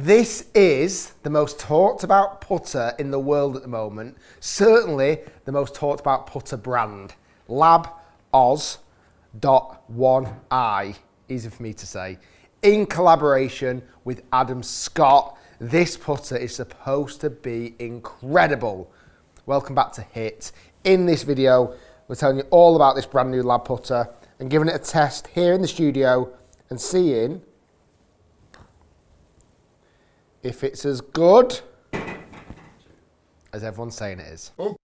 This is the most talked about putter in the world at the moment. Certainly the most talked about putter brand. L.A.B OZ.1i, easy for me to say. In collaboration with Adam Scott, this putter is supposed to be incredible. Welcome back to H.I.T. In this video, we're telling you all about this brand new L.A.B putter and giving it a test here in the studio and seeing if it's as good as everyone's saying it is. Okay.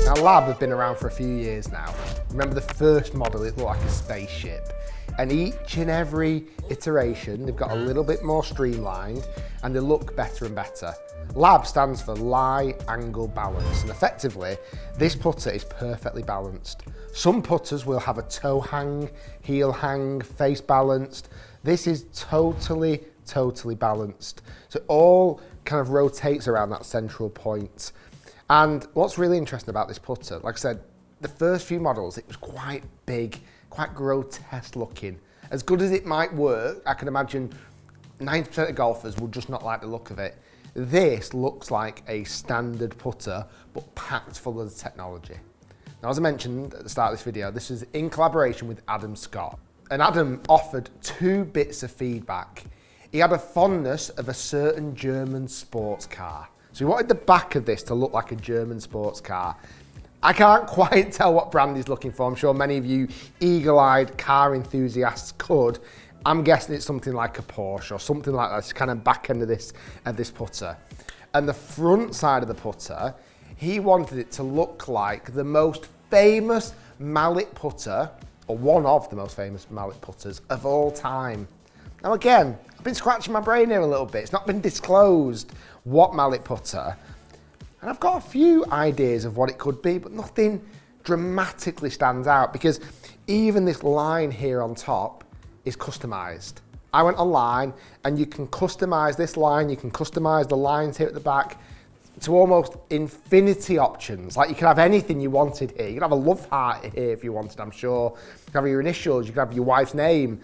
Now, L.A.B have been around for a few years now. Remember the first model, it looked like a spaceship. And each and every iteration, they've got a little bit more streamlined and they look better and better. L.A.B stands for lie, angle, balance. And effectively, this putter is perfectly balanced. Some putters will have a toe hang, heel hang, face balanced. This is totally balanced. So it all kind of rotates around that central point. And what's really interesting about this putter, like I said, the first few models, it was quite big, quite grotesque looking. As good as it might work, I can imagine 90% of golfers will just not like the look of it. This looks like a standard putter, but packed full of the technology. Now, as I mentioned at the start of this video, this is in collaboration with Adam Scott. And Adam offered 2 bits of feedback. He had a fondness of a certain German sports car. So he wanted the back of this to look like a German sports car. I can't quite tell what brand he's looking for. I'm sure many of you eagle-eyed car enthusiasts could. I'm guessing it's something like a Porsche or something like that. It's kind of back end of this putter. And the front side of the putter, he wanted it to look like the most famous mallet putter, or one of the most famous mallet putters of all time. Now again, I've been scratching my brain here a little bit. It's not been disclosed what mallet putter. And I've got a few ideas of what it could be, but nothing dramatically stands out because even this line here on top is customized. I went online and you can customize this line, you can customize the lines here at the back to almost infinity options. Like you could have anything you wanted here. You could have a love heart here if you wanted, I'm sure. You could have your initials, you could have your wife's name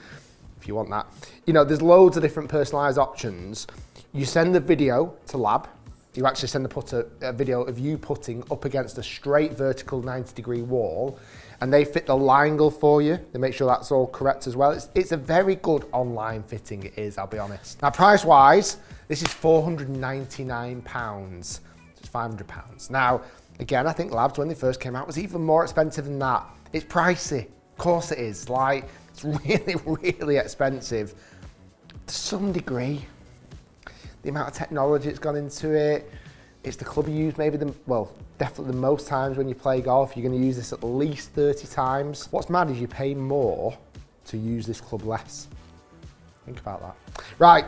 if you want that. You know, there's loads of different personalized options. You send the video to L.A.B. You actually send a video of you putting up against a straight vertical 90-degree wall, and they fit the line angle for you. They make sure that's all correct as well. It's a very good online fitting, it is, I'll be honest. Now, price-wise, this is £499, so it's £500. Now, again, I think L.A.B's, when they first came out, was even more expensive than that. It's pricey, of course it is. Like, it's really expensive to some degree. The amount of technology that's gone into it, it's the club you use maybe definitely the most times when you play golf. You're going to use this at least 30 times. What's mad is you pay more to use this club less. Think about that. Right,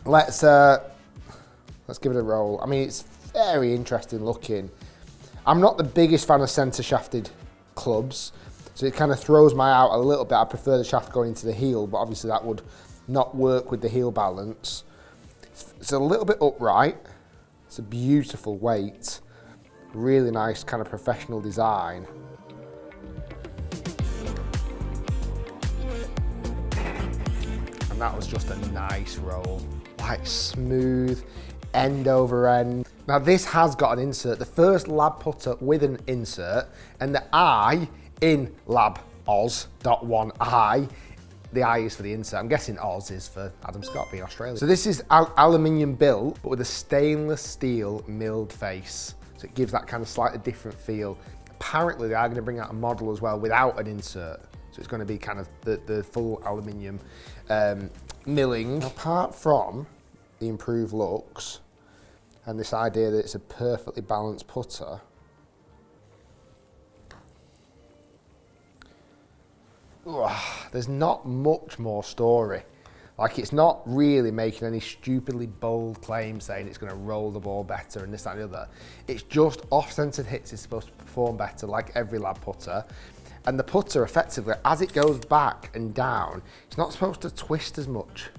let's give it a roll. I mean, it's very interesting looking. I'm not the biggest fan of centre shafted clubs, so it kind of throws my out a little bit. I prefer the shaft going into the heel, but obviously that would not work with the heel balance. It's a little bit upright. It's a beautiful weight. Really nice kind of professional design. And that was just a nice roll. Like smooth, end over end. Now this has got an insert. The first L.A.B putter with an insert, and the I in L.A.B OZ.1i, the I is for the insert. I'm guessing Oz is for Adam Scott being Australian. So this is aluminium built, but with a stainless steel milled face. So it gives that kind of slightly different feel. Apparently they are going to bring out a model as well without an insert. So it's going to be kind of the full aluminium milling. Apart from the improved looks and this idea that it's a perfectly balanced putter, there's not much more story. Like, it's not really making any stupidly bold claims saying it's going to roll the ball better and this, that and the other. It's just off-centered hits is supposed to perform better like every L.A.B putter. And the putter, effectively, as it goes back and down, it's not supposed to twist as much.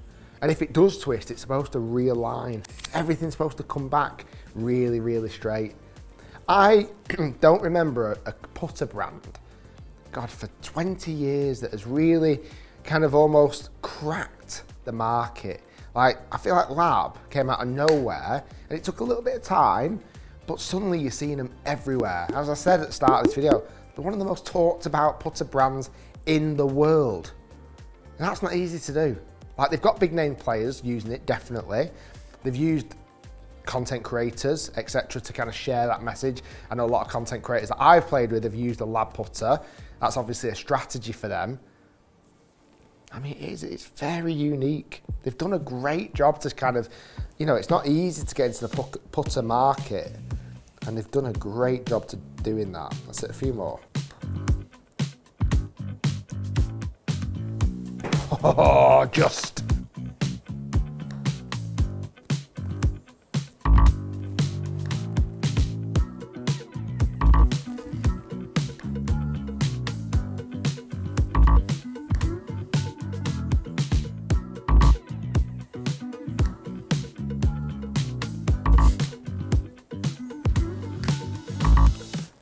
And if it does twist, it's supposed to realign. Everything's supposed to come back really straight. I don't remember a putter brand God, for 20 years that has really kind of almost cracked the market. Like, I feel like L.A.B came out of nowhere and it took a little bit of time, but suddenly you're seeing them everywhere. As I said at the start of this video, they're one of the most talked about putter brands in the world. And that's not easy to do. Like, they've got big name players using it, definitely. They've used content creators, etc., to kind of share that message. I know a lot of content creators that I've played with have used a L.A.B putter. That's obviously a strategy for them. I mean, it's very unique. They've done a great job to kind of, you know, it's not easy to get into the putter market, and they've done a great job to doing that. Let's hit a few more. Oh, just.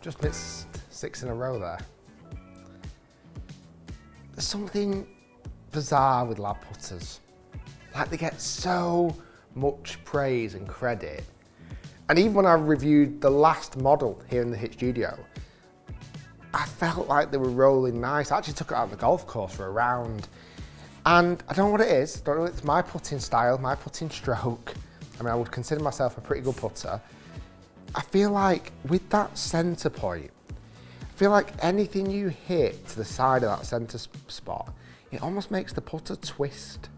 Just missed 6 in a row there. There's something bizarre with L.A.B putters. Like, they get so much praise and credit. And even when I reviewed the last model here in the H studio, I felt like they were rolling nice. I actually took it out of the golf course for a round. And I don't know what it is. I don't know if it's my putting style, my putting stroke. I mean, I would consider myself a pretty good putter. I feel like with that centre point, I feel like anything you hit to the side of that centre spot, it almost makes the putter twist.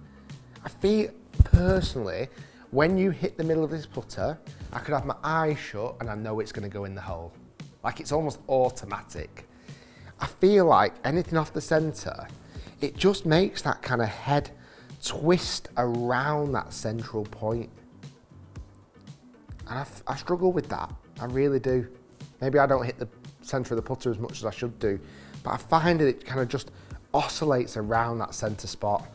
I feel personally, when you hit the middle of this putter, I could have my eyes shut and I know it's going to go in the hole. Like, it's almost automatic. I feel like anything off the centre, it just makes that kind of head twist around that central point. And I struggle with that, I really do. Maybe I don't hit the centre of the putter as much as I should do, but I find it kind of just oscillates around that centre spot,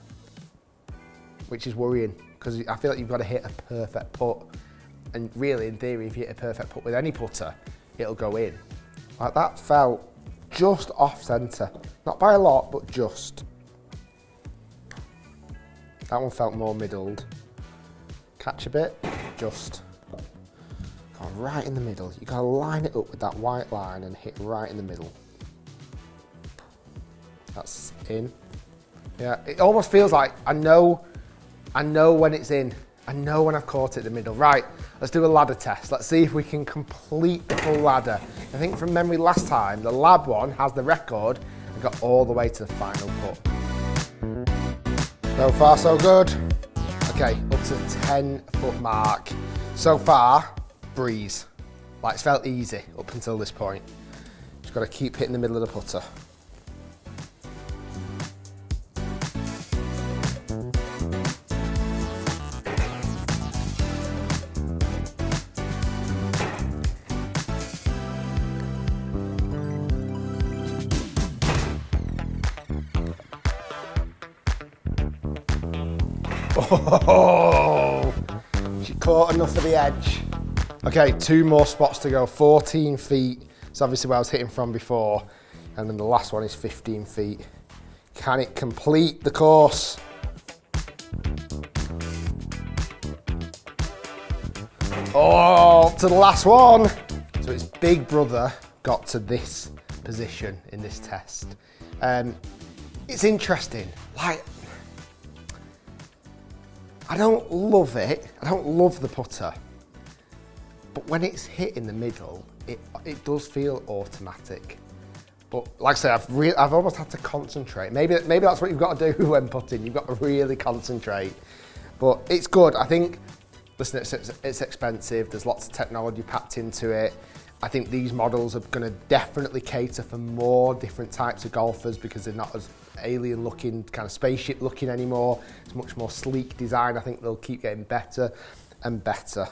which is worrying, because I feel like you've got to hit a perfect putt. And really, in theory, if you hit a perfect putt with any putter, it'll go in. Like, that felt just off centre. Not by a lot, but just. That one felt more middled. Catch a bit, just. Go right in the middle. You gotta line it up with that white line and hit right in the middle. That's in. Yeah, it almost feels like I know when it's in. I know when I've caught it in the middle. Right, let's do a ladder test. Let's see if we can complete the full ladder. I think from memory last time, the L.A.B one has the record and got all the way to the final putt. So far, so good. Okay, up to the 10-foot mark. So far, breeze. Like, it's felt easy up until this point. Just got to keep hitting the middle of the putter. Oh, she caught enough of the edge. Okay, 2 more spots to go, 14 feet. It's obviously where I was hitting from before. And then the last one is 15 feet. Can it complete the course? Oh, up to the last one. So its big brother got to this position in this test. It's interesting. Like, I don't love it. I don't love the putter. But when it's hit in the middle, it does feel automatic. But like I say, I've almost had to concentrate. Maybe that's what you've got to do when putting. You've got to really concentrate. But it's good. I think, listen, it's expensive. There's lots of technology packed into it. I think these models are going to definitely cater for more different types of golfers because they're not as alien looking, kind of spaceship looking anymore. It's much more sleek design. I think they'll keep getting better and better.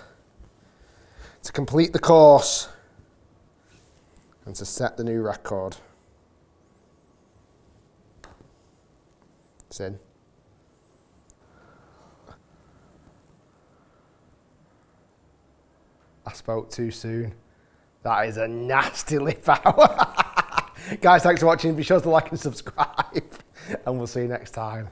To complete the course and to set the new record. It's in. I spoke too soon. That is a nasty lip out. Guys, thanks for watching. Be sure to like and subscribe, and we'll see you next time.